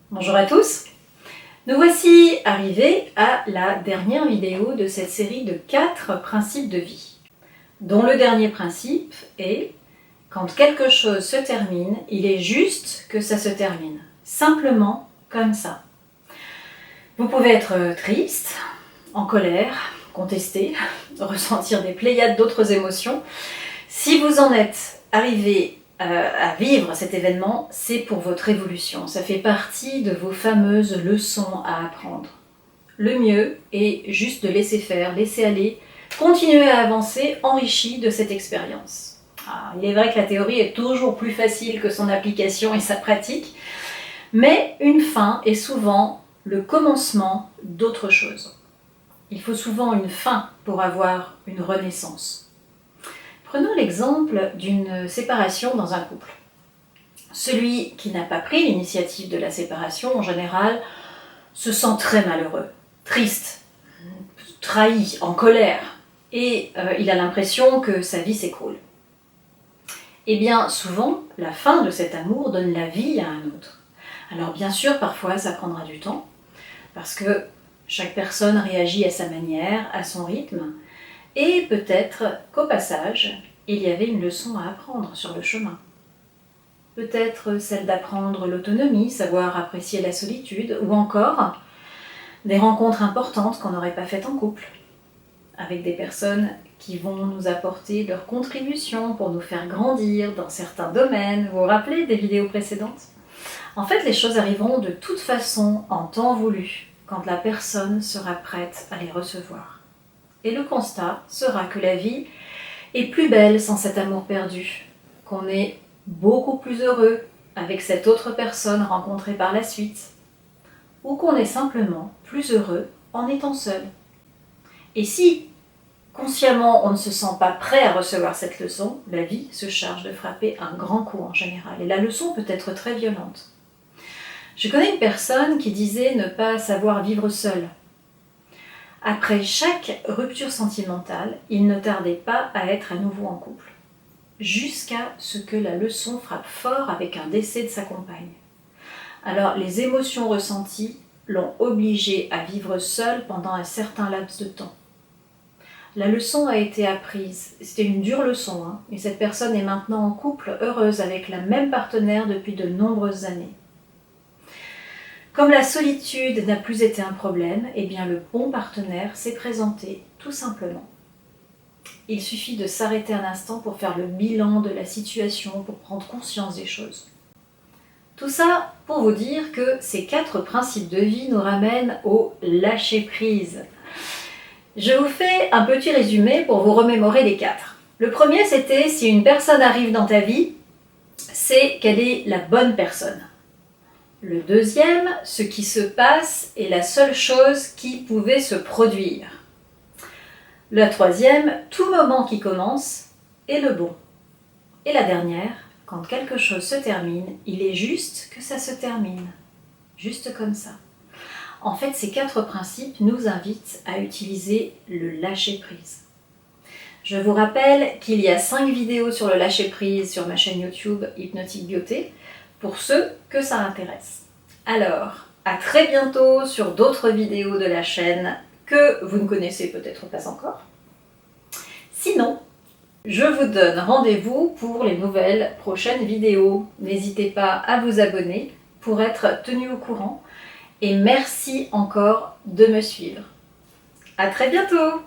Bonjour à tous, nous voici arrivés à la dernière vidéo de cette série de 4 principes de vie, dont le dernier principe est « Quand quelque chose se termine, il est juste que ça se termine, simplement comme ça ». Vous pouvez être triste, en colère, contester, ressentir des pléiades d'autres émotions. Si vous en êtes arrivé à vivre cet événement, c'est pour votre évolution. Ça fait partie de vos fameuses leçons à apprendre. Le mieux est juste de laisser faire, laisser aller, continuer à avancer, enrichi de cette expérience. Il est vrai que la théorie est toujours plus facile que son application et sa pratique, mais une fin est souvent le commencement d'autre chose. Il faut souvent une fin pour avoir une renaissance. Prenons l'exemple d'une séparation dans un couple. Celui qui n'a pas pris l'initiative de la séparation, en général, se sent très malheureux, triste, trahi, en colère, et il a l'impression que sa vie s'écroule. Et bien souvent, la fin de cet amour donne la vie à un autre. Alors bien sûr, parfois ça prendra du temps, parce que chaque personne réagit à sa manière, à son rythme, et peut-être qu'au passage, il y avait une leçon à apprendre sur le chemin. Peut-être celle d'apprendre l'autonomie, savoir apprécier la solitude, ou encore des rencontres importantes qu'on n'aurait pas faites en couple, avec des personnes qui vont nous apporter leur contribution pour nous faire grandir dans certains domaines. Vous vous rappelez des vidéos précédentes ? En fait, les choses arriveront de toute façon en temps voulu, quand la personne sera prête à les recevoir. Et le constat sera que la vie est plus belle sans cet amour perdu, qu'on est beaucoup plus heureux avec cette autre personne rencontrée par la suite, ou qu'on est simplement plus heureux en étant seul. Et si consciemment on ne se sent pas prêt à recevoir cette leçon, la vie se charge de frapper un grand coup en général, et la leçon peut être très violente. Je connais une personne qui disait ne pas savoir vivre seule. Après chaque rupture sentimentale, il ne tardait pas à être à nouveau en couple, jusqu'à ce que la leçon frappe fort avec un décès de sa compagne. Alors les émotions ressenties l'ont obligé à vivre seul pendant un certain laps de temps. La leçon a été apprise, c'était une dure leçon, et cette personne est maintenant en couple, heureuse avec la même partenaire depuis de nombreuses années. Comme la solitude n'a plus été un problème, eh bien le bon partenaire s'est présenté tout simplement. Il suffit de s'arrêter un instant pour faire le bilan de la situation, pour prendre conscience des choses. Tout ça pour vous dire que ces 4 principes de vie nous ramènent au lâcher-prise. Je vous fais un petit résumé pour vous remémorer les 4. Le premier, c'était si une personne arrive dans ta vie, c'est qu'elle est la bonne personne. Le deuxième, ce qui se passe est la seule chose qui pouvait se produire. La troisième, tout moment qui commence est le bon. Et la dernière, quand quelque chose se termine, il est juste que ça se termine. Juste comme ça. En fait, ces 4 principes nous invitent à utiliser le lâcher-prise. Je vous rappelle qu'il y a 5 vidéos sur le lâcher-prise sur ma chaîne YouTube Hypnotique Beauté, pour ceux que ça intéresse. Alors, à très bientôt sur d'autres vidéos de la chaîne que vous ne connaissez peut-être pas encore. Sinon, je vous donne rendez-vous pour les nouvelles prochaines vidéos. N'hésitez pas à vous abonner pour être tenu au courant. Et merci encore de me suivre. À très bientôt!